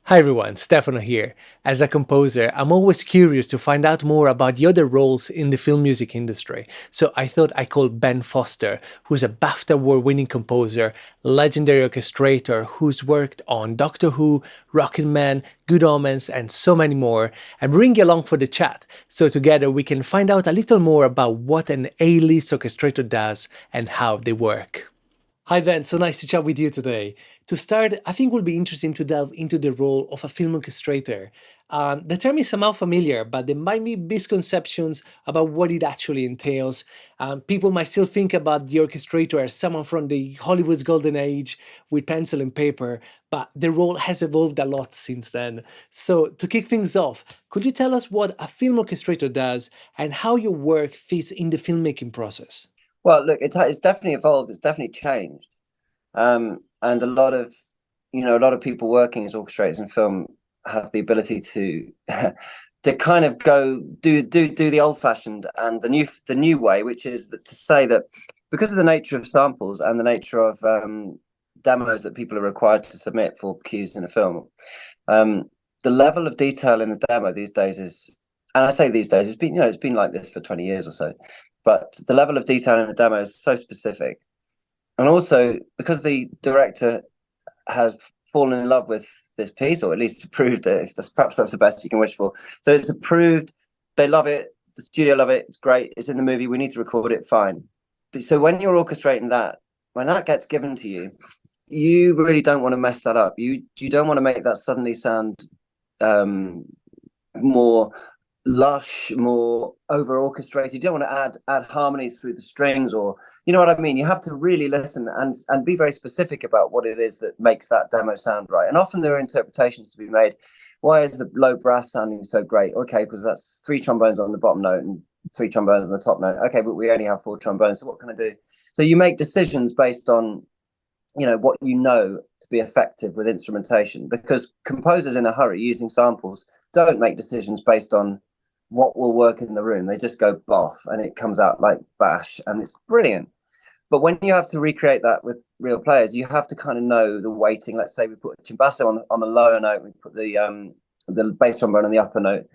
Hi everyone, Stefano here. As a composer, I'm always curious to find out more about the other roles in the film music industry. So I thought I called Ben Foster, who's a BAFTA award-winning composer, legendary orchestrator who's worked on Doctor Who, Rocketman, Good Omens, and so many more, and bring you along for the chat. So together we can find out a little more about what an A-list orchestrator does and how they work. Hi Ben, so nice to chat with you today. To start, I think it will be interesting to delve into the role of a film orchestrator. The term is somehow familiar, but there might be misconceptions about what it actually entails. People might still think about the orchestrator as someone from the Hollywood's golden age with pencil and paper, but the role has evolved a lot since then. So, to kick things off, could you tell us what a film orchestrator does and how your work fits in the filmmaking process? Well, look, it's definitely evolved. It's definitely changed. And a lot of people working as orchestrators in film have the ability to to kind of go do the old fashioned and the new way, which is to say that because of the nature of samples and the nature of demos that people are required to submit for cues in a film, the level of detail in a demo these days is, and I say these days, it's been like this for 20 years or so, but the level of detail in a demo is so specific. And also because the director has fallen in love with this piece, or at least approved it, if perhaps that's the best you can wish for. So it's approved, they love it, the studio love it, it's great, it's in the movie, we need to record it, fine. But so when you're orchestrating that, when that gets given to you, you really don't want to mess that up. You don't want to make that suddenly sound more lush, more over orchestrated. You don't want to add harmonies through the strings, or you know what I mean. You have to really listen and be very specific about what it is that makes that demo sound right. And often there are interpretations to be made. Why is the low brass sounding so great? Okay, because that's three trombones on the bottom note and three trombones on the top note. Okay, but we only have four trombones, so what can I do? So you make decisions based on what you know to be effective with instrumentation, because composers in a hurry using samples don't make decisions based on what will work in the room. They just go boff and it comes out like bash and it's brilliant. But when you have to recreate that with real players, you have to kind of know the weighting. Let's say we put cimbasso on the lower note, we put the bass trombone on the upper note,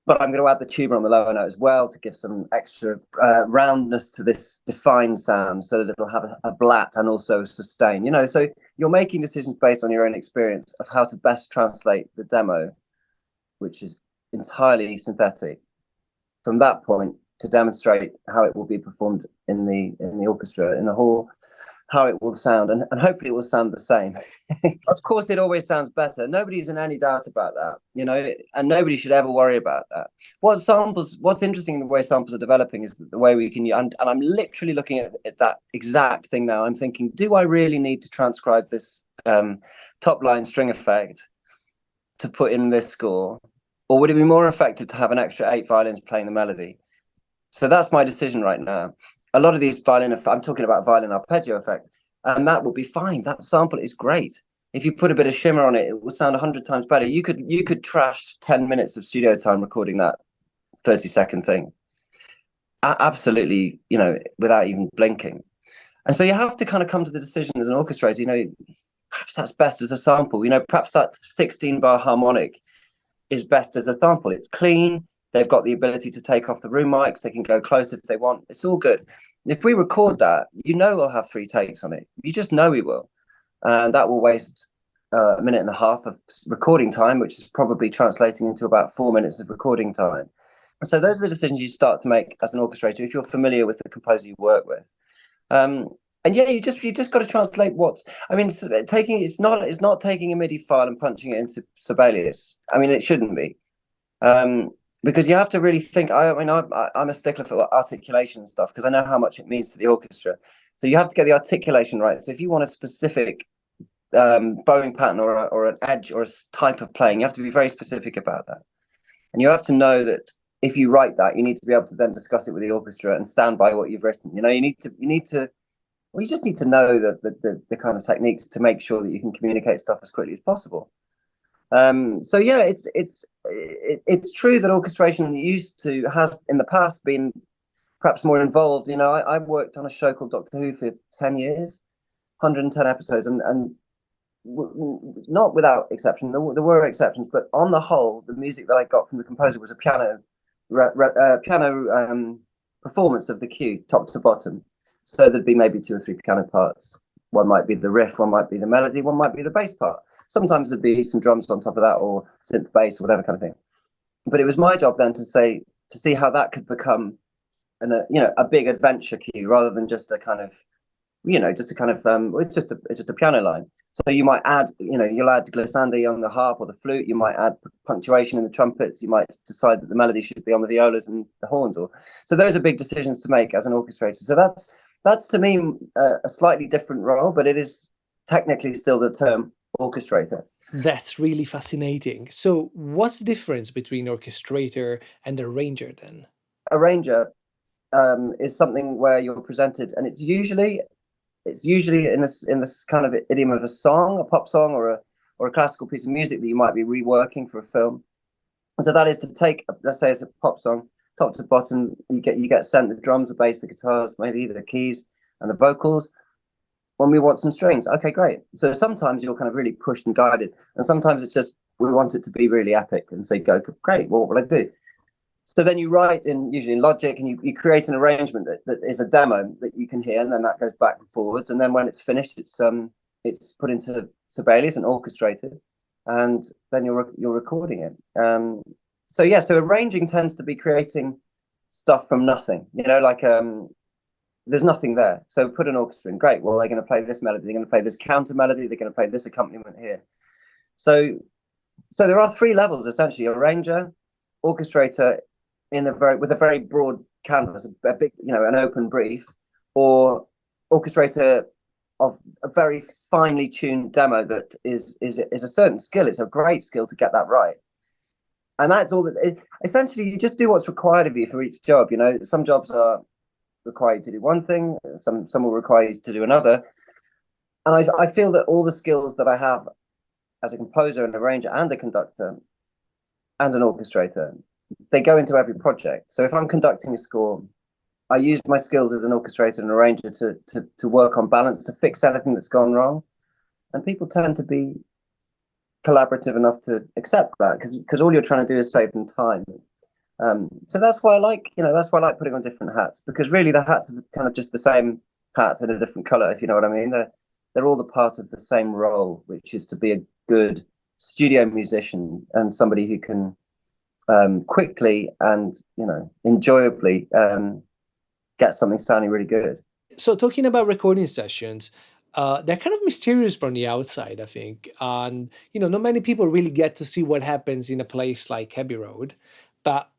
but I'm going to add the tuba on the lower note as well to give some extra roundness to this defined sound, so that it'll have a blat and also sustain. So you're making decisions based on your own experience of how to best translate the demo, which is entirely synthetic, from that point to demonstrate how it will be performed in the orchestra, in the hall, how it will sound, and hopefully it will sound the same. Of course, it always sounds better. Nobody's in any doubt about that, and nobody should ever worry about that. What's interesting in the way samples are developing is the way we can, and I'm literally looking at that exact thing now. I'm thinking, do I really need to transcribe this top line string effect to put in this score? Or would it be more effective to have an extra 8 violins playing the melody? So that's my decision right now. A lot of these I'm talking about violin arpeggio effect, and that will be fine. That sample is great. If you put a bit of shimmer on it, it will sound 100 times better. You could trash 10 minutes of studio time recording that 30-second thing. Absolutely, without even blinking. And so you have to kind of come to the decision as an orchestrator, perhaps that's best as a sample. Perhaps that 16-bar harmonic is best as a sample. It's clean. They've got the ability to take off the room mics. They can go close if they want. It's all good. If we record that, we'll have 3 takes on it. You just know we will. And that will waste a minute and a half of recording time, which is probably translating into about 4 minutes of recording time. So those are the decisions you start to make as an orchestrator if you're familiar with the composer you work with. And yeah, you just got to translate it's not taking a MIDI file and punching it into Sibelius. I mean, it shouldn't be, because you have to really think. I'm a stickler for articulation and stuff, because I know how much it means to the orchestra. So you have to get the articulation right. So if you want a specific bowing pattern or an edge or a type of playing, you have to be very specific about that, and you have to know that if you write that, you need to be able to then discuss it with the orchestra and stand by what you've written. You just need to know the kind of techniques to make sure that you can communicate stuff as quickly as possible. So yeah, it's true that orchestration has in the past been perhaps more involved. I worked on a show called Doctor Who for 10 years, 110 episodes, and not without exception. There were exceptions, but on the whole, the music that I got from the composer was a piano performance of the cue, top to bottom. So there'd be maybe two or three piano parts. One might be the riff, one might be the melody, one might be the bass part. Sometimes there'd be some drums on top of that, or synth bass, or whatever kind of thing. But it was my job then to see how that could become a big adventure cue rather than just a kind of just a kind of it's just a piano line. So you might add, you'll add glissandi on the harp or the flute. You might add punctuation in the trumpets. You might decide that the melody should be on the violas and the horns. Or so those are big decisions to make as an orchestrator. So that's to me a slightly different role, but it is technically still the term orchestrator. That's really fascinating. So, what's the difference between orchestrator and arranger then? Arranger is something where you're presented, and it's usually in this kind of idiom of a song, a pop song, or a classical piece of music that you might be reworking for a film. And so that is to take, let's say it's a pop song, top to bottom. You get sent the drums, the bass, the guitars, maybe the keys and the vocals. When we want some strings, okay, great. So sometimes you're kind of really pushed and guided, and sometimes it's just we want it to be really epic, and so you go, great. Well, what will I do? So then you write usually in Logic, and you create an arrangement that is a demo that you can hear, and then that goes back and forwards. And then when it's finished, it's put into Sibelius and orchestrated, and then you're recording it. So arranging tends to be creating stuff from nothing. There's nothing there. So put an orchestra in. Great. Well, they're going to play this melody. They're going to play this counter melody. They're going to play this accompaniment here. So there are three levels essentially: arranger, orchestrator, with a very broad canvas, a big, an open brief, or orchestrator of a very finely tuned demo that is a certain skill. It's a great skill to get that right. And that's all essentially you just do what's required of you for each job. Some jobs are require you to do one thing, some will require you to do another. And I feel that all the skills that I have as a composer, an arranger, and a conductor, and an orchestrator, they go into every project. So if I'm conducting a score, I use my skills as an orchestrator and arranger to work on balance, to fix anything that's gone wrong. And people tend to be collaborative enough to accept that because all you're trying to do is save them time. So that's why I like putting on different hats, because really the hats are kind of just the same hat in a different color, if you know what I mean. They're all the part of the same role, which is to be a good studio musician and somebody who can quickly and enjoyably get something sounding really good. So, talking about recording sessions, they're kind of mysterious from the outside, I think. And, not many people really get to see what happens in a place like Abbey Road. But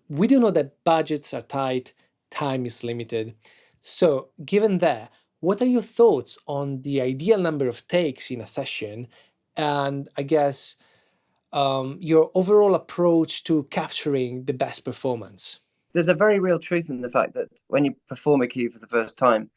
we do know that budgets are tight, time is limited. So, given that, what are your thoughts on the ideal number of takes in a session? And I guess your overall approach to capturing the best performance? There's a very real truth in the fact that when you perform a cue for the first time,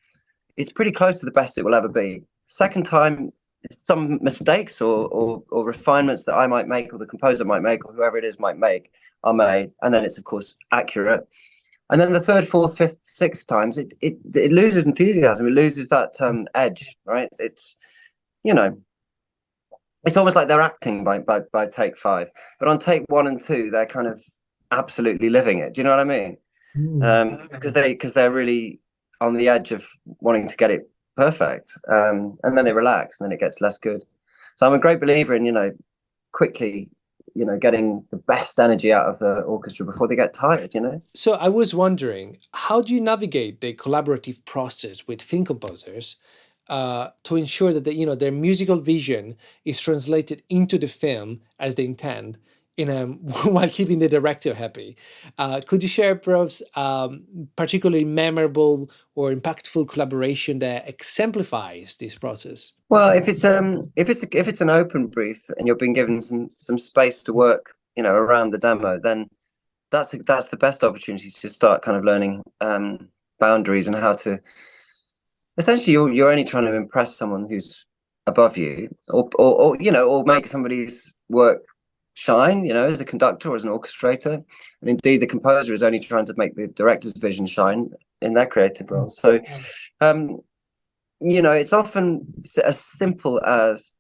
it's pretty close to the best it will ever be. Second time, some mistakes or refinements that I might make, or the composer might make, or whoever it is might make, are made, and then it's of course accurate. And then the third, fourth, fifth, sixth times, it loses enthusiasm. It loses that edge, right? It's it's almost like they're acting by take five, but on take one and two, they're kind of absolutely living it. Do you know what I mean? Because they're really on the edge of wanting to get it perfect, and then they relax, and then it gets less good. So I'm a great believer in quickly getting the best energy out of the orchestra before they get tired. So I was wondering, how do you navigate the collaborative process with film composers to ensure that their musical vision is translated into the film as they intend, while keeping the director happy? Could you share perhaps particularly memorable or impactful collaboration that exemplifies this process? Well, if it's an open brief and you're being given some space to work, around the demo, then that's the best opportunity to start kind of learning boundaries and how to. Essentially, you're only trying to impress someone who's above you, or make somebody's work shine, as a conductor or as an orchestrator. And indeed, the composer is only trying to make the director's vision shine in their creative role. So, it's often as simple as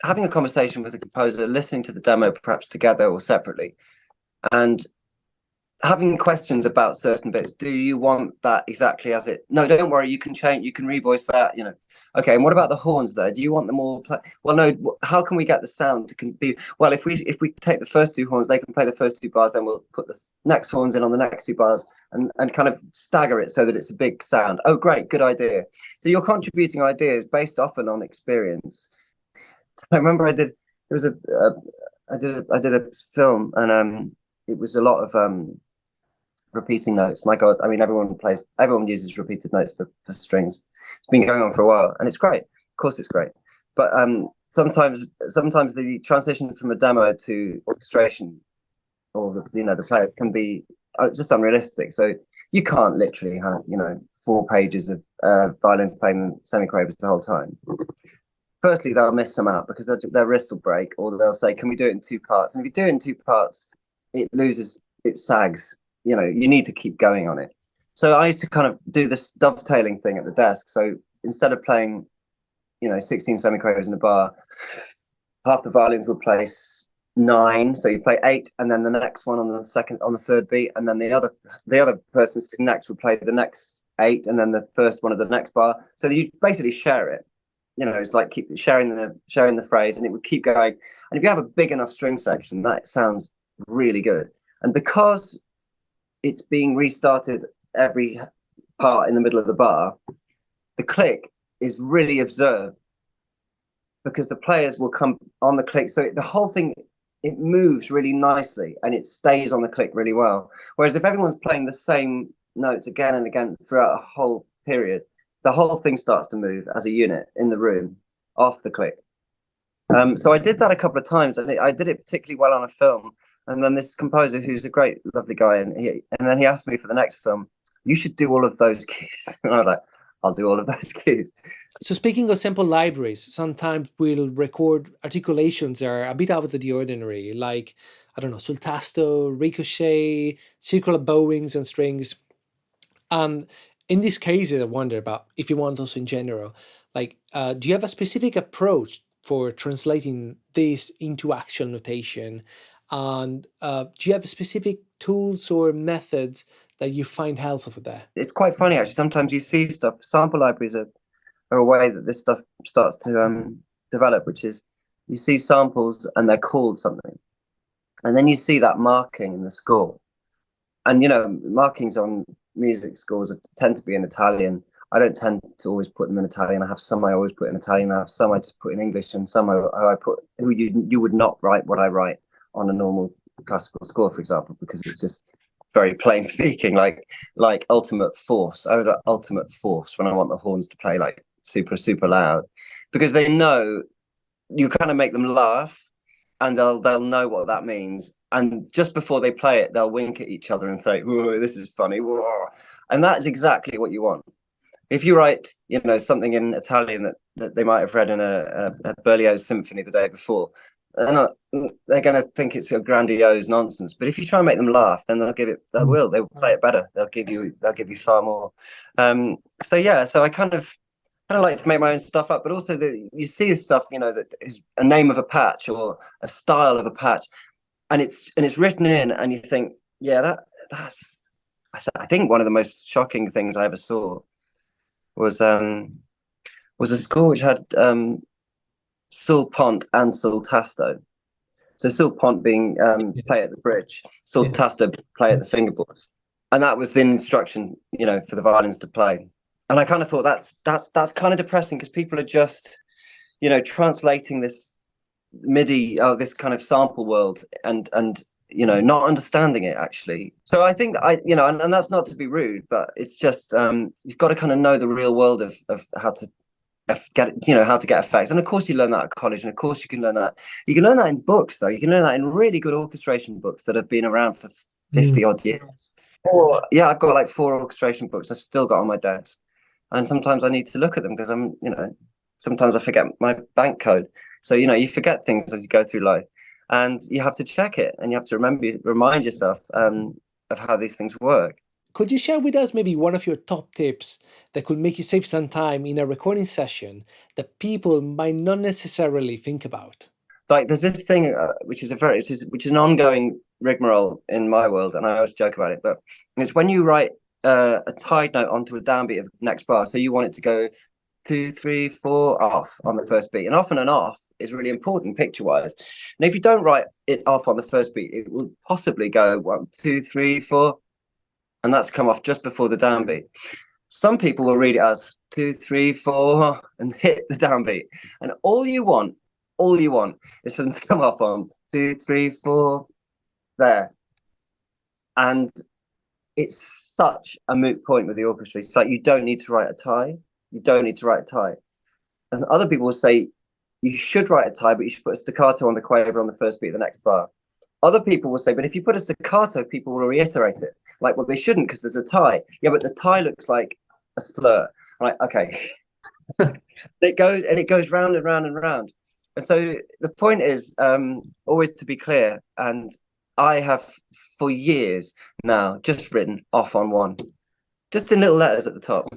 having a conversation with the composer, listening to the demo perhaps together or separately, and having questions about certain bits. Do you want that exactly as it? No, don't worry. You can change. You can revoice that. Okay. And what about the horns there? Do you want them all? Well, no. How can we get the sound to be? Well, if we take the first two horns, they can play the first two bars. Then we'll put the next horns in on the next two bars and kind of stagger it so that it's a big sound. Oh, great, good idea. So you're contributing ideas based often on experience. I remember I did. There was I did a film and it was a lot of repeating notes. My God, I mean, everyone uses repeated notes for strings. It's been going on for a while, and it's great. Of course, it's great. But sometimes the transition from a demo to orchestration, or the player can be just unrealistic. So you can't literally have 4 pages of violins playing semiquavers the whole time. Firstly, they'll miss some out because their wrist will break, or they'll say, "Can we do it in 2 parts?" And if you do it in 2 parts, it sags. You need to keep going on it. So I used to kind of do this dovetailing thing at the desk. So instead of playing 16 semiquavers in a bar, half the violins would play 9, so you play 8, and then the next one on the third beat, and then the other person sitting next would play the next 8, and then the first one of the next bar. So you basically share it. It's like keep sharing the phrase, and it would keep going. And if you have a big enough string section, that sounds really good. And because it's being restarted every part in the middle of the bar, the click is really observed because the players will come on the click. So the whole thing, it moves really nicely and it stays on the click really well. Whereas if everyone's playing the same notes again and again throughout a whole period, the whole thing starts to move as a unit in the room off the click. So I did that a couple of times, and I did it particularly well on a film. And then this composer, who's a great, lovely guy, and then he asked me for the next film, "You should do all of those keys." And I was like, "I'll do all of those keys." So speaking of sample libraries, sometimes we'll record articulations that are a bit out of the ordinary, like, I don't know, sul tasto, ricochet, circular bowings and strings. In these cases, I wonder about, if you want also in general, like, do you have a specific approach for translating this into actual notation? And do you have specific tools or methods that you find helpful for that? It's quite funny, actually. Sometimes you see stuff, sample libraries are a way that this stuff starts to develop, which is you see samples and they're called something. And then you see that marking in the score. And, markings on music scores tend to be in Italian. I don't tend to always put them in Italian. I have some I always put in Italian. I have some I just put in English, and some I put who you would not write what I write on a normal classical score, for example, because it's just very plain speaking, like ultimate force. I would like ultimate force when I want the horns to play like super, super loud, because they know you kind of make them laugh and they'll know what that means. And just before they play it, they'll wink at each other and say, "Whoa, this is funny." Whoa. And that's exactly what you want. If you write, something in Italian that they might have read in a Berlioz symphony the day before, they're going to think it's a grandiose nonsense. But if you try and make them laugh, then they'll play it better. They'll give you far more. So I kind of like to make my own stuff up, but also you see stuff, that is a name of a patch or a style of a patch, and it's written in, and you think, yeah, that's. I think one of the most shocking things I ever saw was a score which had sul pont and sul tasto. So sul pont being play at the bridge, sul tasto play at the fingerboard, and that was the instruction, for the violins to play. And I kind of thought that's kind of depressing, because people are just, translating this MIDI, this kind of sample world, and not understanding it actually. So I think and that's not to be rude, but it's just you've got to kind of know the real world of how to how to get effects. And of course you learn that at college, and of course you can learn that in books, though. You can learn that in really good orchestration books that have been around for 50 odd years. Or I've got like 4 orchestration books I've still got on my desk, and sometimes I need to look at them because sometimes I forget my bank code. So you forget things as you go through life, and you have to check it, and you have to remind yourself of how these things work. Could you share with us maybe one of your top tips that could make you save some time in a recording session that people might not necessarily think about? Like there's this thing which is an ongoing rigmarole in my world, and I always joke about it. But it's when you write a tied note onto a downbeat of the next bar. So you want it to go 2, 3, 4 off on the first beat, and often an off is really important picture wise. And if you don't write it off on the first beat, it will possibly go 1, 2, 3, 4, and that's come off just before the downbeat. Some people will read it as 2, 3, 4 and hit the downbeat, and all you want is for them to come off on 2, 3, 4 there, and it's such a moot point with the orchestra. It's like you don't need to write a tie. You don't need to write a tie. And other people will say you should write a tie, but you should put a staccato on the quaver on the first beat of the next bar. Other people will say, but if you put a staccato, people will reiterate it. Like, well, they shouldn't because there's a tie. Yeah, but the tie looks like a slur. I'm like, okay. It goes round and round and round. And so the point is always to be clear. And I have for years now just written off on one, just in little letters at the top,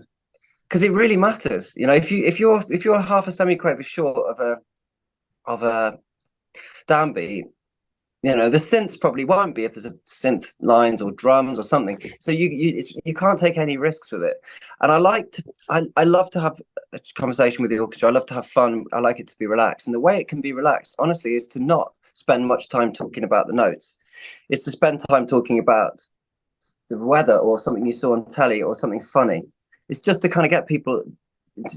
because it really matters. You know, if you're half a semiquaver short of a downbeat, you know the synths probably won't be if there's a synth lines or drums or something. So you can't take any risks with it. And I love to have a conversation with the orchestra. I love to have fun. I like it to be relaxed. And the way it can be relaxed, honestly, is to not spend much time talking about the notes. It's to spend time talking about the weather or something you saw on telly or something funny. It's just to kind of get people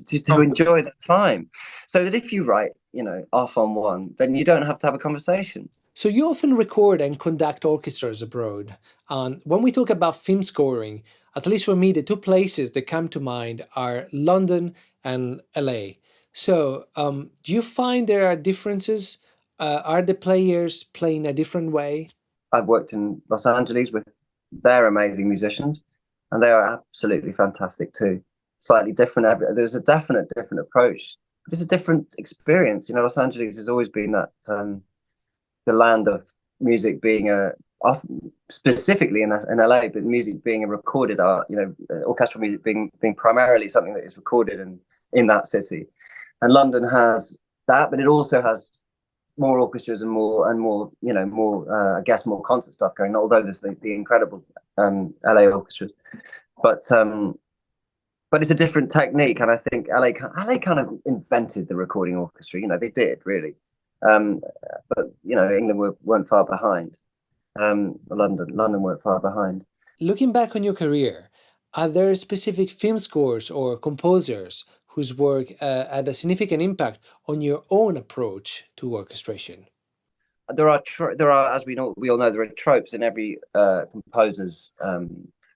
to enjoy the time, so that if you write, you know, off on one, then you don't have to have a conversation. So you often record and conduct orchestras abroad. And when we talk about film scoring, at least for me, the two places that come to mind are London and LA. So do you find there are differences? Are the players playing a different way? I've worked in Los Angeles with their amazing musicians, and they are absolutely fantastic too. Slightly different. There's a definite different approach, but it's a different experience. You know, Los Angeles has always been that the land of music being often specifically in LA, but music being a recorded art. You know, orchestral music being primarily something that is recorded in that city, and London has that, but it also has more orchestras and more you know more I guess more concert stuff going on, although there's the incredible LA orchestras, but it's a different technique. And I think LA kind of invented the recording orchestra. You know, they did really. um but you know England weren't far behind. London weren't far behind. Looking back on your career, are there specific film scores or composers whose work had a significant impact on your own approach to orchestration? There are, as we all know, there are tropes in every composer's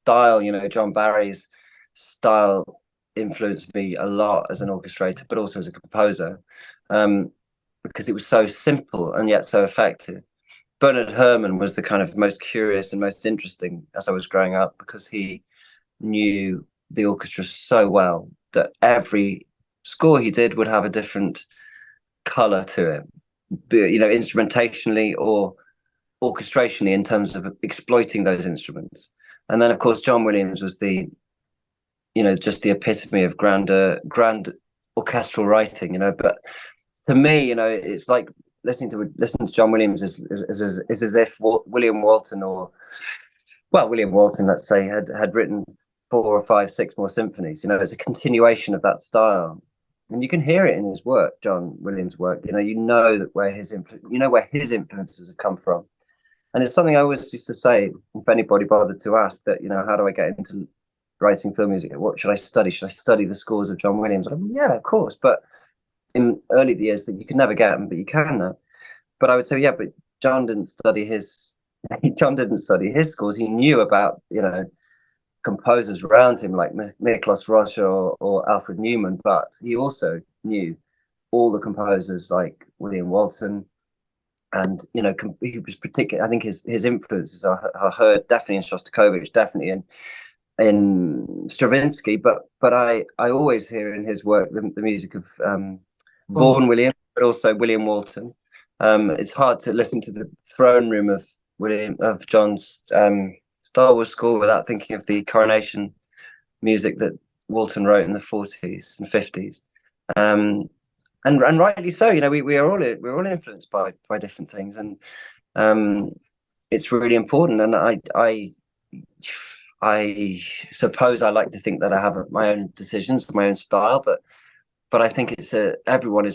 style. You know, John Barry's style influenced me a lot as an orchestrator, but also as a composer, um, because it was so simple and yet so effective. Bernard Herrmann was the kind of most curious and most interesting as I was growing up, because he knew the orchestra so well that every score he did would have a different color to it, you know, instrumentationally or orchestrationally in terms of exploiting those instruments. And then, of course, John Williams was just the epitome of grand orchestral writing, you know. But to me, you know, it's like listening to John Williams is as if William Walton William Walton, let's say, had written 4 or 5, 6 more symphonies. You know, it's a continuation of that style, and you can hear it in his work, John Williams' work. You know that where his influences have come from, and it's something I always used to say if anybody bothered to ask that. You know, how do I get into writing film music? What should I study? Should I study the scores of John Williams? Yeah, of course, but in early years that you can never get them, but you can now. But I would say, yeah, but John didn't study his John didn't study his scores. He knew about, you know, composers around him like Miklos Rozsa or Alfred Newman, but he also knew all the composers like William Walton. And you know, he was particular. I think his influences are heard definitely in Shostakovich, definitely in Stravinsky, but I always hear in his work the music of Vaughan Williams, but also William Walton. It's hard to listen to the throne room of John's Star Wars score without thinking of the coronation music that Walton wrote in the 40s and 50s. And rightly so. You know, we're all influenced by different things, and it's really important. And I suppose I like to think that I have my own decisions, my own style, but I think it's everyone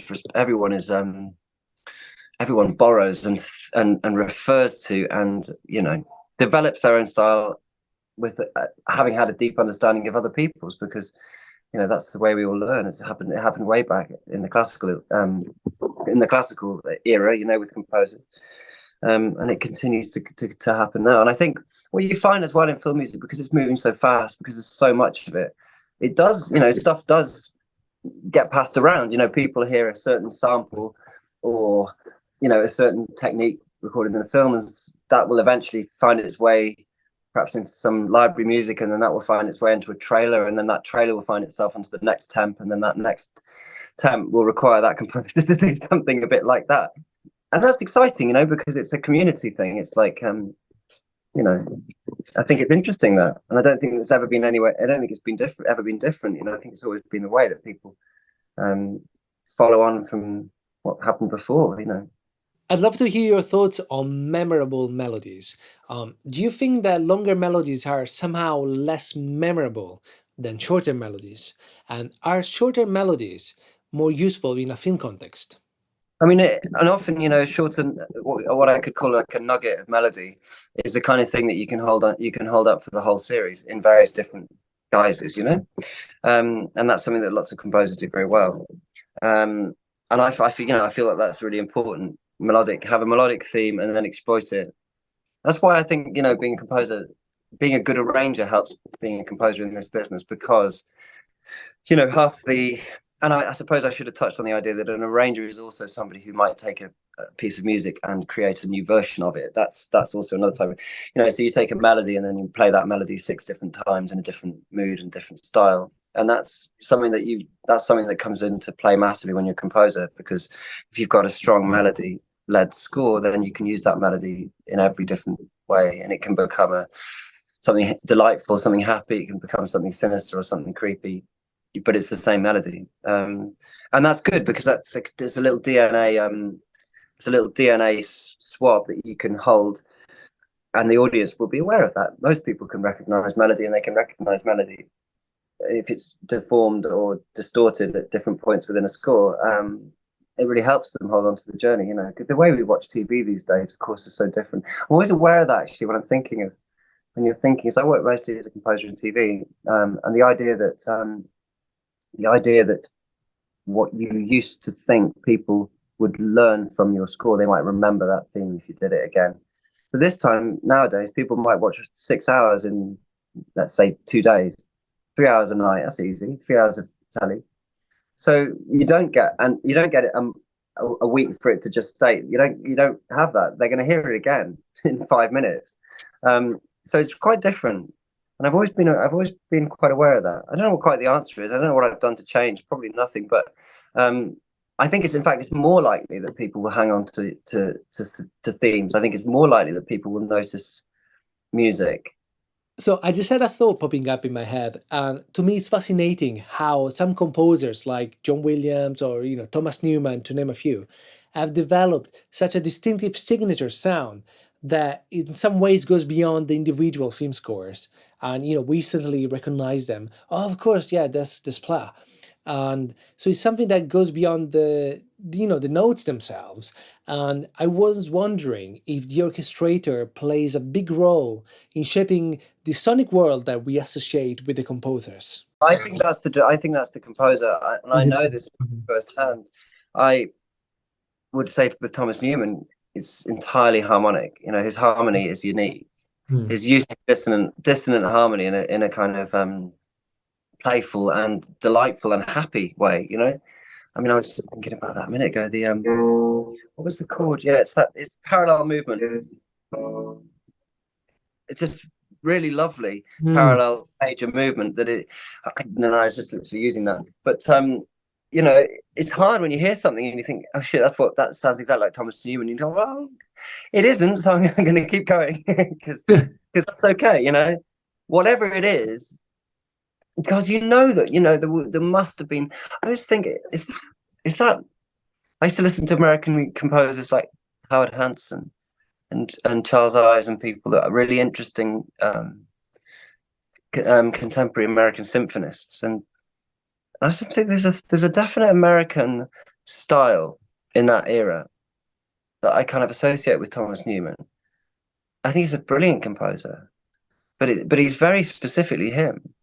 borrows and refers to, and you know, develops their own style with having had a deep understanding of other people's, because you know that's the way we all learn. It happened way back in the classical era, you know, with composers, and it continues to happen now. And I think what you find as well in film music, because it's moving so fast, because there's so much of it, it does, you know, stuff does get passed around. You know, people hear a certain sample or, you know, a certain technique recorded in a film, and that will eventually find its way perhaps into some library music, and then that will find its way into a trailer, and then that trailer will find itself into the next temp, and then that next temp will require that composer to do something a bit like that. And that's exciting, you know, because it's a community thing. It's like, you know, I think it's interesting that, and I don't think it's ever been anywhere. I don't think it's been different, ever been different. You know, I think it's always been the way that people follow on from what happened before. You know. I'd love to hear your thoughts on memorable melodies. Do you think that longer melodies are somehow less memorable than shorter melodies? And are shorter melodies more useful in a film context? I mean, and often, you know, shorten what I could call like a nugget of melody is the kind of thing that you can hold on, you can hold up for the whole series in various different guises, you know, and that's something that lots of composers do very well. And I feel, you know, I feel like that's really important. Have a melodic theme and then exploit it. That's why I think, you know, being a composer, being a good arranger helps being a composer in this business, because you know, and I suppose I should have touched on the idea that an arranger is also somebody who might take a piece of music and create a new version of it. That's also another type of, you know, so you take a melody and then you play that melody 6 different times in a different mood and different style. And that's something that comes into play massively when you're a composer, because if you've got a strong melody led score, then you can use that melody in every different way, and it can become something delightful, something happy. It can become something sinister or something creepy, but it's the same melody, and that's good, because there's a little DNA, it's a little DNA swab that you can hold, and the audience will be aware of that. Most people can recognize melody, and they can recognize melody if it's deformed or distorted at different points within a score. It really helps them hold on to the journey. You know, the way we watch TV these days, of course, is so different. I'm always aware of that, actually, when I'm thinking of, when you're thinking. So I work mostly as a composer in TV, and the idea that what you used to think people would learn from your score, they might remember that theme if you did it again. But this time, nowadays, people might watch 6 hours in, let's say, 2 days, 3 hours a night. That's easy. 3 hours of telly. So you don't get it a week for it to just stay. You don't have that. They're going to hear it again in 5 minutes. So it's quite different. And I've always been quite aware of that. I don't know what quite the answer is. I don't know what I've done to change. Probably nothing. But I think it's more likely that people will hang on to themes. I think it's more likely that people will notice music. So I just had a thought popping up in my head, and to me, it's fascinating how some composers like John Williams or Thomas Newman, to name a few, have developed such a distinctive signature sound that in some ways goes beyond the individual film scores. And we instantly recognize them. Oh, of course, yeah, that's Desplat. And so it's something that goes beyond the notes themselves. And I was wondering if the orchestrator plays a big role in shaping the sonic world that we associate with the composers. I think that's the composer, and I know this firsthand. I would say with Thomas Newman, it's entirely harmonic. You know, his harmony is unique. His use of dissonant harmony in a kind of playful and delightful and happy way. You know, I mean, I was just thinking about that a minute ago. The what was the chord? Yeah, it's parallel movement. It's just really lovely parallel major movement that I was just literally using that. But you know, it's hard when you hear something and you think, oh shit, that sounds exactly like Thomas Newman. You go, well, it isn't, so I'm going to keep going because that's okay, you know, whatever it is, because there must have been. I always think is that I used to listen to American composers like Howard Hanson and Charles Ives and people that are really interesting contemporary American symphonists, and I also think there's a definite American style in that era that I kind of associate with Thomas Newman. I think he's a brilliant composer, but he's very specifically him.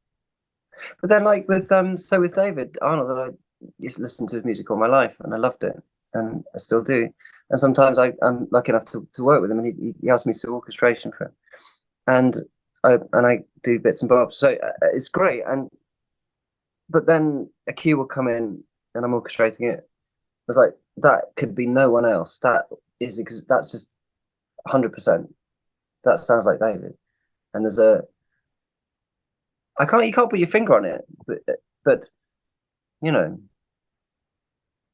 But then, like with David Arnold, I used to listen to his music all my life, and I loved it, and I still do. And sometimes I'm lucky enough to work with him, and he asked me to do orchestration for him, and I do bits and bobs. So it's great. And but then a cue will come in, and I'm orchestrating it. It's like that could be no one else. That's just 100%. That sounds like David. And there's a you can't put your finger on it, but you know,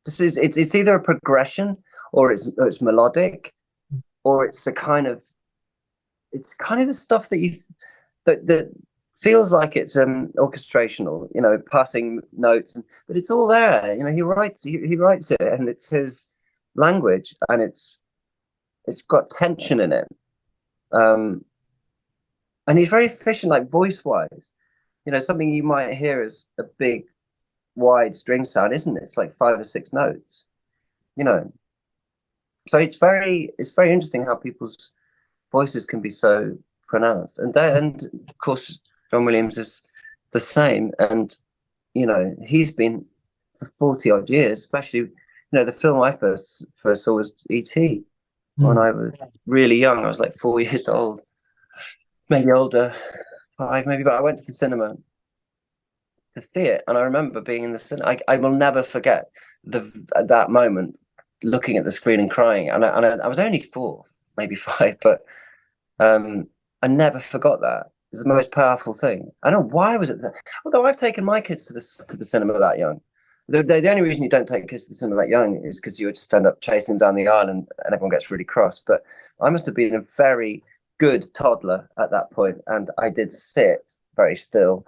it's either a progression or it's melodic or it's kind of the stuff that feels like it's orchestrational, you know, passing notes, but it's all there. You know, he writes it, and it's his language, and it's got tension in it. Um, and he's very efficient, like voice wise. You know, something you might hear as a big, wide string sound, isn't it? It's like 5 or 6 notes. You know, so it's very interesting how people's voices can be so pronounced, and of course John Williams is the same, and you know he's been for 40 odd years, especially the film I first saw was E.T. when Mm. I was really young. I was like 4 years old, maybe older, 5 maybe, but I went to the cinema to see it, and I remember being in the cinema. I will never forget that moment, looking at the screen and crying, and I was only 4, maybe 5, but I never forgot that. It's the most powerful thing. I don't know why was it that. Although I've taken my kids to the cinema that young. The only reason you don't take kids to the cinema that young is because you would just end up chasing them down the aisle, and everyone gets really cross. But I must have been a very good toddler at that point, and I did sit very still.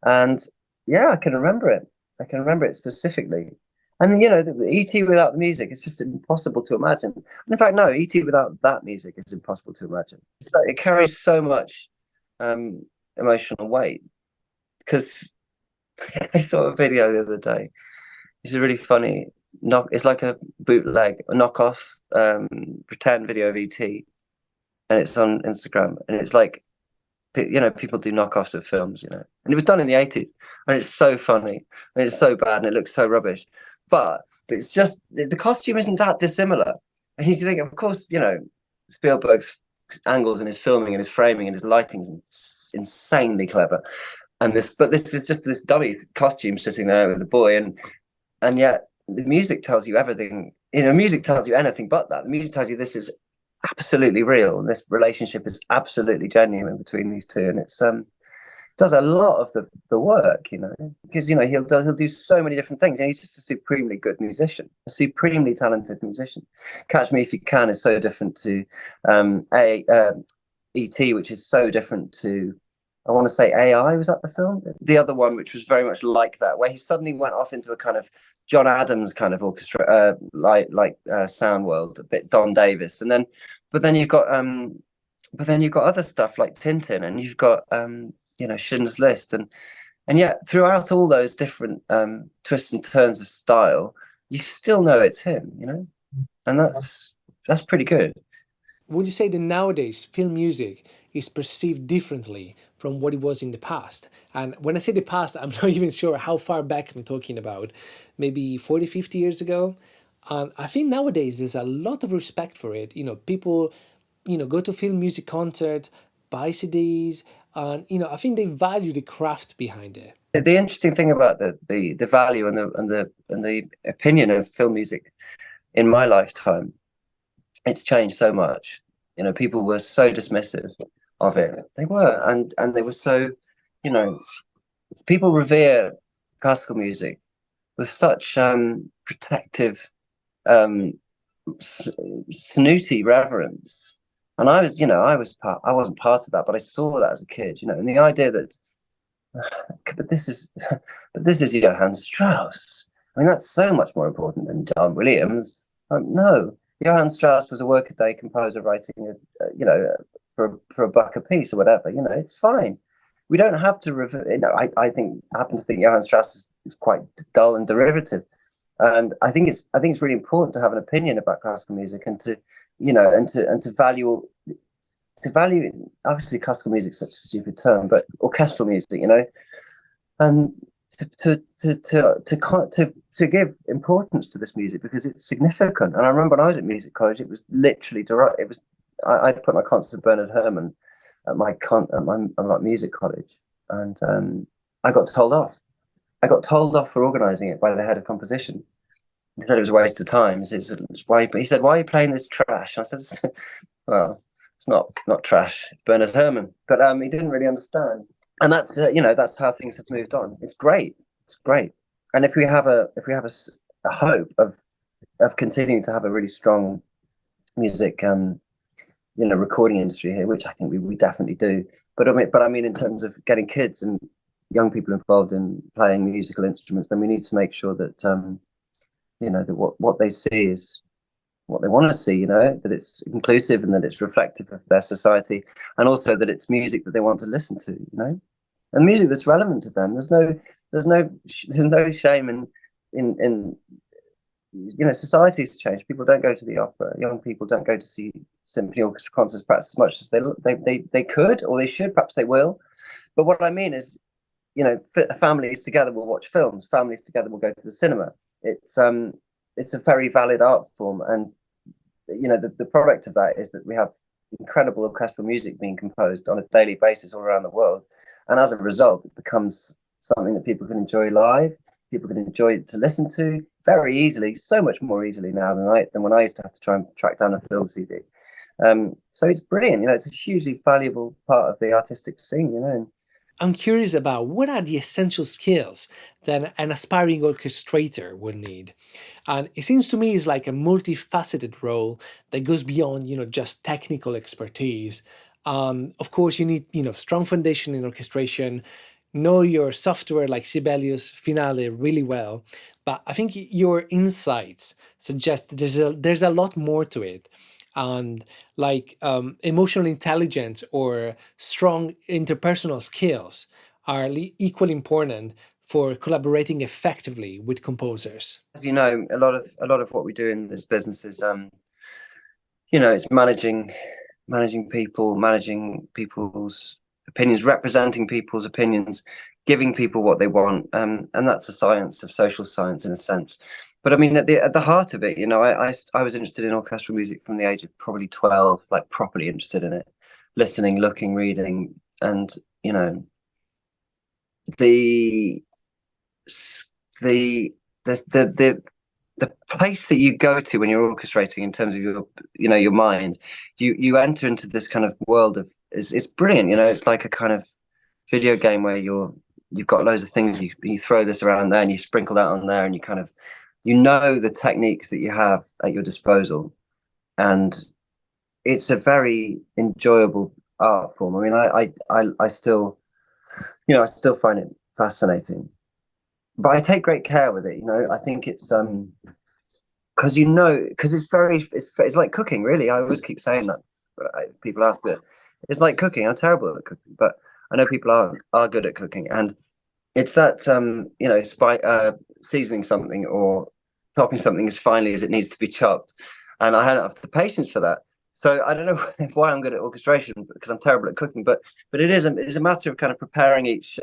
And yeah, I can remember it. I can remember it specifically. And the ET without the music, it's just impossible to imagine. In fact, no, ET without that music is impossible to imagine. So it carries so much emotional weight because I saw a video the other day. It's really funny. It's like a bootleg, a knockoff, pretend video of ET, and it's on Instagram. And it's like, people do knockoffs of films, and it was done in the 80s, and it's so funny, and it's so bad, and it looks so rubbish. But it's just the costume isn't that dissimilar, and you think, of course, Spielberg's angles and his filming and his framing and his lighting is insanely clever, but this is just this dummy costume sitting there with the boy, and yet the music tells you everything. Music tells you anything but that. The music tells you this is absolutely real, and this relationship is absolutely genuine between these two, and it's does a lot of the work, because he'll do so many different things. He's just a supremely good musician, a supremely talented musician. Catch Me If You Can is so different to E.T., which is so different to, I want to say, AI. Was that the film? The other one, which was very much like that, where he suddenly went off into a kind of John Adams kind of orchestra, sound world, a bit Don Davis, but then you've got other stuff like Tintin, and you've got Schindler's List, and yet throughout all those different twists and turns of style, you still know it's him, and that's pretty good. Would you say that nowadays film music is perceived differently from what it was in the past? And when I say the past, I'm not even sure how far back I'm talking about, maybe 40, 50 years ago. I think nowadays there's a lot of respect for it. People, go to film music concerts, buy CDs, and, I think they value the craft behind it. The interesting thing about the value and the opinion of film music in my lifetime, it's changed so much. People were so dismissive of it. They were, and they were so, people revere classical music with such protective, um, snooty reverence. And I was, I wasn't part of that, but I saw that as a kid, and the idea that, but this is, but this is Johann Strauss. I mean, that's so much more important than John Williams. No, Johann Strauss was a workaday composer writing, for a buck a piece or whatever. It's fine. We don't have to. I happen to think Johann Strauss is quite dull and derivative, and I think it's really important to have an opinion about classical music and to, and to value obviously classical music is such a stupid term, but orchestral music, and to give importance to this music because it's significant. And I remember when I was at music college, it was literally direct. It was I put my concert with Bernard Herrmann at my music college, and I got told off. I got told off for organising it by the head of composition. He said it was a waste of time. He said, why are you playing this trash? And I said, well, it's not trash. It's Bernard Herrmann. But he didn't really understand. And that's how things have moved on. It's great. It's great. And if we have a hope of continuing to have a really strong music recording industry here, which I think we definitely do. But I mean in terms of getting kids and young people involved in playing musical instruments, then we need to make sure that that what they see is what they want to see, that it's inclusive and that it's reflective of their society, and also that it's music that they want to listen to, and music that's relevant to them. There's no shame in society's changed. People don't go to the opera. Young people don't go to see symphony orchestra concerts perhaps as much as they could or they should. Perhaps they will. But what I mean is, families together will watch films. Families together will go to the cinema. It's a very valid art form, and the product of that is that we have incredible orchestral music being composed on a daily basis all around the world, and as a result, it becomes something that people can enjoy live. People can enjoy it to listen to very easily, so much more easily now than when I used to have to try and track down a film CD. So it's brilliant. It's a hugely valuable part of the artistic scene. I'm curious about what are the essential skills that an aspiring orchestrator would need. And it seems to me it's like a multifaceted role that goes beyond, just technical expertise. Of course, you need, strong foundation in orchestration, know your software like Sibelius, Finale really well. But I think your insights suggest that there's a lot more to it, and like emotional intelligence or strong interpersonal skills are equally important for collaborating effectively with composers. As you know, a lot of what we do in this business is it's managing people, managing people's opinions, representing people's opinions, giving people what they want, and that's a science of social science in a sense. But I mean, at the heart of it, I was interested in orchestral music from the age of probably 12, like properly interested in it, listening, looking, reading, and the the the the place that you go to when you're orchestrating in terms of your mind, you enter into this kind of world of it's brilliant. It's like a kind of video game where you've got loads of things, you throw this around there and you sprinkle that on there, and you kind of the techniques that you have at your disposal, and it's a very enjoyable art form. I mean, I still I still find it fascinating, but I take great care with it. I think it's because it's like cooking, really. I always keep saying that. People ask it. It's like cooking. I'm terrible at cooking, but I know people are good at cooking, and it's that seasoning something or chopping something as finely as it needs to be chopped, and I don't have the patience for that. So I don't know why I'm good at orchestration because I'm terrible at cooking, but it's a matter of kind of preparing each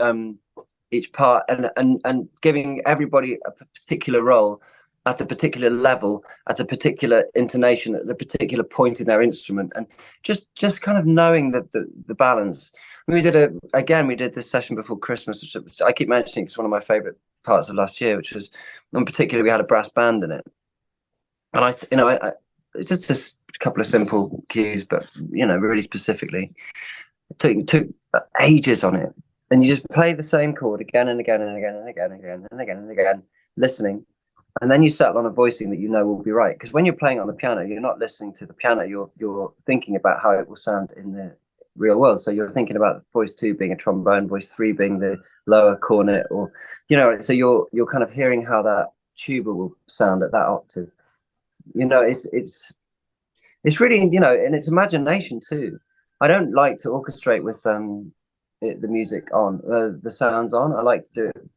part and giving everybody a particular role at a particular level, at a particular intonation, at a particular point in their instrument, and just kind of knowing the balance. We did this session before Christmas, which I keep mentioning, it's one of my favorite parts of last year, which was, in particular, we had a brass band in it, and I just a couple of simple cues, but really specifically, it took ages on it, and you just play the same chord again and again and again and again and again and again and again. listening, and then you settle on a voicing that you know will be right. Because when you're playing on the piano, you're not listening to the piano, you're thinking about how it will sound in the real world. So you're thinking about voice 2 being a trombone, voice 3 being the lower cornet, or so you're kind of hearing how that tuba will sound at that octave. It's really, and it's imagination too. I don't like to orchestrate with the music on, the sounds on. I like to do it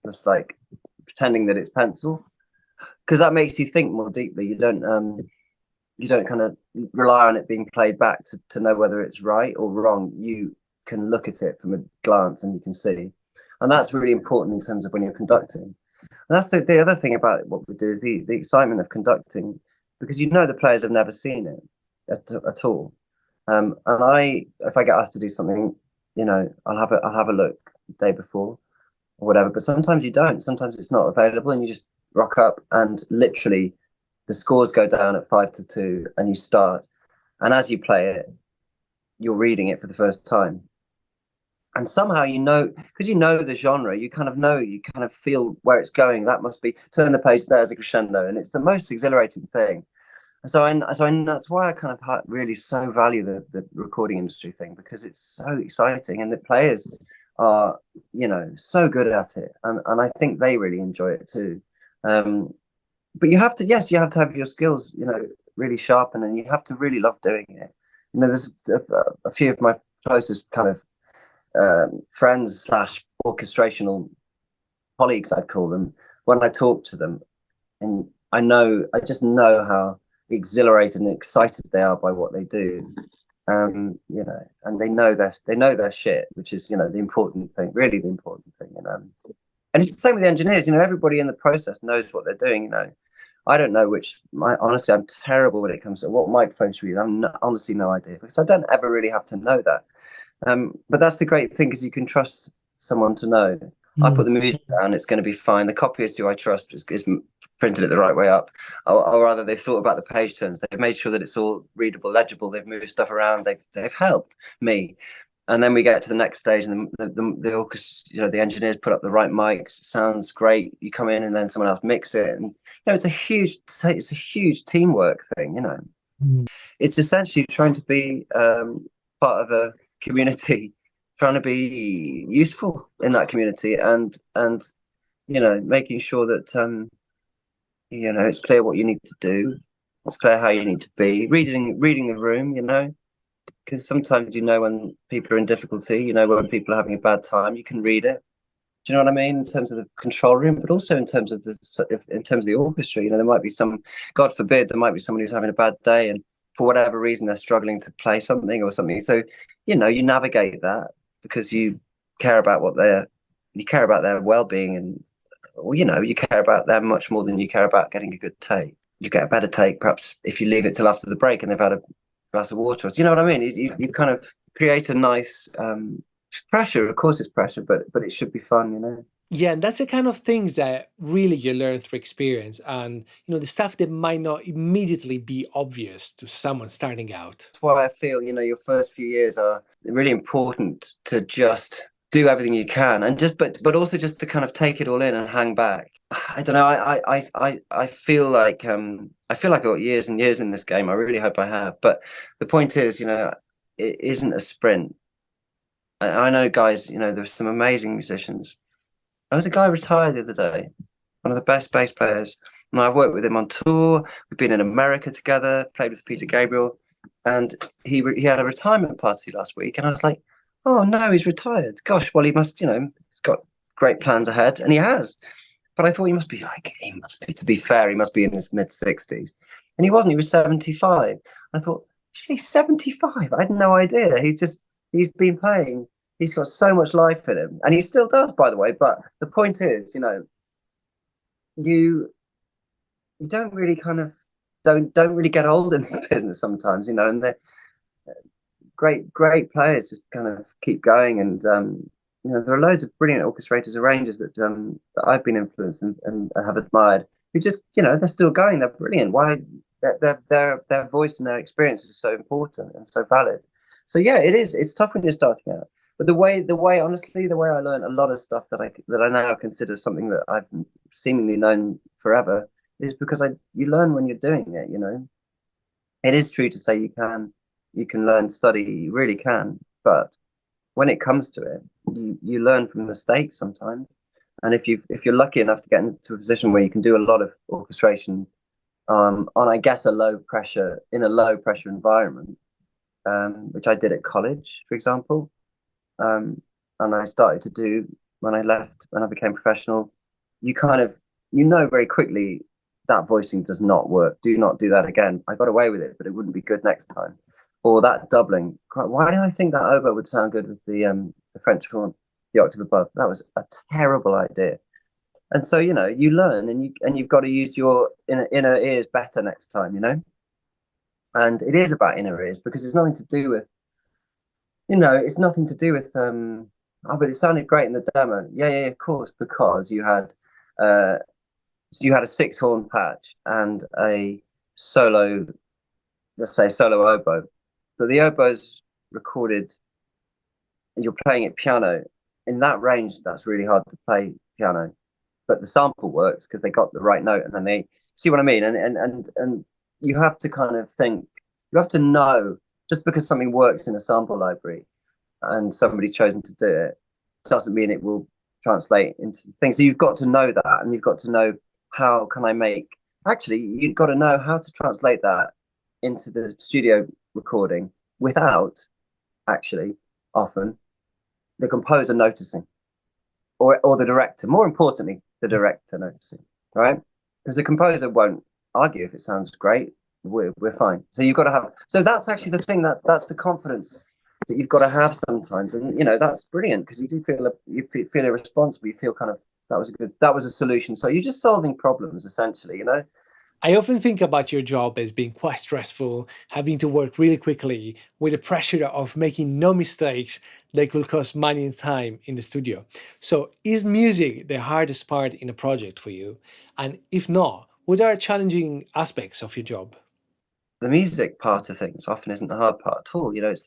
just like pretending that it's pencil, because that makes you think more deeply. You don't kind of rely on it being played back to know whether it's right or wrong. You can look at it from a glance and you can see, and that's really important in terms of when you're conducting. And that's the other thing about what we do is the excitement of conducting, because the players have never seen it at all. And if I get asked to do something, I'll have a look the day before or whatever. But sometimes you don't. Sometimes it's not available, and you just rock up, and literally the scores go down at 5-2, and you start. And as you play it, you're reading it for the first time. And somehow, because the genre, you kind of feel where it's going. That must be, turn the page, there's a crescendo, and it's the most exhilarating thing. And so that's why I kind of really so value the recording industry thing, because it's so exciting, and the players are, so good at it, and I think they really enjoy it too. But you have to have your skills, really sharpened, and you have to really love doing it. There's a few of my closest kind of friends / orchestrational colleagues, I'd call them, when I talk to them, and I just know how exhilarated and excited they are by what they do. And they know their shit, which is, the important thing, really the important thing. And it's the same with the engineers. Everybody in the process knows what they're doing. I don't know honestly, I'm terrible when it comes to what microphone should we use. Honestly no idea, because I don't ever really have to know that. But that's the great thing, because you can trust someone to know. I put the music down, it's going to be fine. The copyist who I trust is printed it the right way up, or rather, they've thought about the page turns. They've made sure that it's all readable, legible. They've moved stuff around. They've helped me. And then we get to the next stage, and the orchestra, the engineers put up the right mics. It sounds great. You come in, and then someone else mix it, and it's a huge teamwork thing. It's essentially trying to be part of a community, trying to be useful in that community, and making sure that it's clear what you need to do, it's clear how you need to be, reading the room, because sometimes when people are in difficulty, when people are having a bad time, you can read it. Do you know what I mean? In terms of the control room, but also in terms of the orchestra, there might be God forbid, there might be someone who's having a bad day, and for whatever reason they're struggling to play something or something. So, you navigate that, because you care about their well-being, and you care about them much more than you care about getting a good take. You get a better take perhaps if you leave it till after the break and they've had a glass of water. You know what I mean? You kind of create a nice pressure. Of course it's pressure, but it should be fun. Yeah, and that's the kind of things that really you learn through experience, and the stuff that might not immediately be obvious to someone starting out. That's why I feel your first few years are really important, to just do everything you can, and but also just to kind of take it all in and hang back. I don't know. I feel like I've got years and years in this game. I really hope I have. But the point is, it isn't a sprint. I know guys. There's some amazing musicians. There was a guy retired the other day, one of the best bass players, and I've worked with him on tour. We've been in America together, played with Peter Gabriel, and he had a retirement party last week, and I was like, oh no, he's retired. Gosh, well he must, he's got great plans ahead, and he has. But I thought to be fair, he must be in his mid-60s, and he wasn't. He was 75. I thought, he's 75. I had no idea. He's been playing. He's got so much life in him, and he still does, by the way. But the point is, you don't really don't really get old in this business sometimes, and the great players just kind of keep going, and there are loads of brilliant orchestrators, arrangers that I've been influenced and have admired, who just they're still going. They're brilliant. Why? Their voice and their experience is so important and so valid. So yeah, it is. It's tough when you're starting out. But honestly, the way I learned a lot of stuff that I now consider something that I've seemingly known forever is because you learn when you're doing it. It is true to say you can learn, study, you really can, but when it comes to it, you learn from mistakes sometimes. And if you're lucky enough to get into a position where you can do a lot of orchestration on, I guess, a low pressure environment, which I did at college, for example, and I started to do when I became professional. You kind of very quickly that voicing does not work. Do not do that again. I got away with it, but it wouldn't be good next time. Or that doubling. Why did I think that oboe would sound good with the French horn, the octave above? That was a terrible idea. And so you learn, and you've got to use your inner ears better next time. And it is about inner ears because it's nothing to do with it's nothing to do with oh, but it sounded great in the demo. Yeah, yeah, of course, because uh you had a six horn patch and a solo, let's say solo oboe. So the oboe's recorded, you're playing it piano. In that range, that's really hard to play piano. But the sample works because they got the right note, and then they see what I mean. And you have to kind of think, you have to know, just because something works in a sample library and somebody's chosen to do it doesn't mean it will translate into things. So you've got to know that, and you've got to know how can I make. Actually, you've got to know how to translate that into the studio recording without actually often the composer noticing, or the director. More importantly, the director noticing, right? Because the composer won't argue if it sounds great. We're fine. So you've got to have. So that's actually the thing. That's the confidence that you've got to have sometimes, and that's brilliant because you do feel irresponsible. You feel kind of that was a solution. So you're just solving problems essentially. I often think about your job as being quite stressful, having to work really quickly with the pressure of making no mistakes that will cost money and time in the studio. So, is music the hardest part in a project for you? And if not, what are challenging aspects of your job? The music part of things often isn't the hard part at all. It's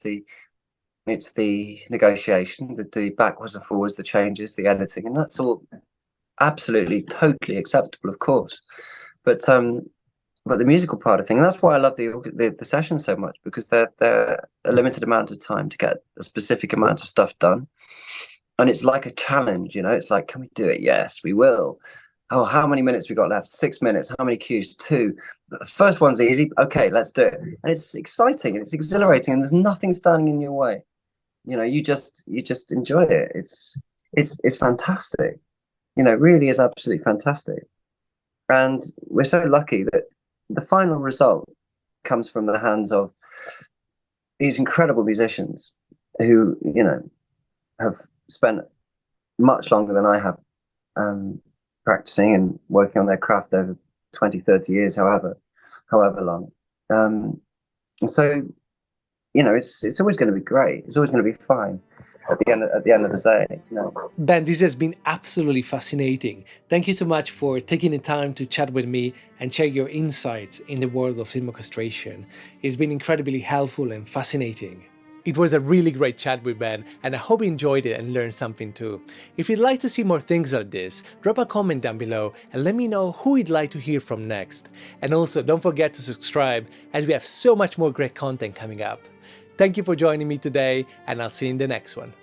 the negotiation, the backwards and forwards, the changes, the editing, and that's all absolutely totally acceptable, of course. But the musical part of thing, and that's why I love the sessions so much, because they're a limited amount of time to get a specific amount of stuff done, and it's like a challenge. It's like, can we do it? Yes, we will. Oh, how many minutes we got left? 6 minutes. How many cues? Two. The first one's easy. Okay, let's do it. And it's exciting and it's exhilarating, and there's nothing standing in your way. You just enjoy it. It's fantastic. It really is absolutely fantastic. And we're so lucky that the final result comes from the hands of these incredible musicians who, have spent much longer than I have practicing and working on their craft over 20, 30 years, however long. And so, it's always going to be great. It's always going to be fine at the end of the day. Ben, this has been absolutely fascinating. Thank you so much for taking the time to chat with me and share your insights in the world of film orchestration. It's been incredibly helpful and fascinating. It was a really great chat with Ben, and I hope you enjoyed it and learned something too. If you'd like to see more things like this, drop a comment down below and let me know who you'd like to hear from next. And also, don't forget to subscribe, as we have so much more great content coming up. Thank you for joining me today, and I'll see you in the next one.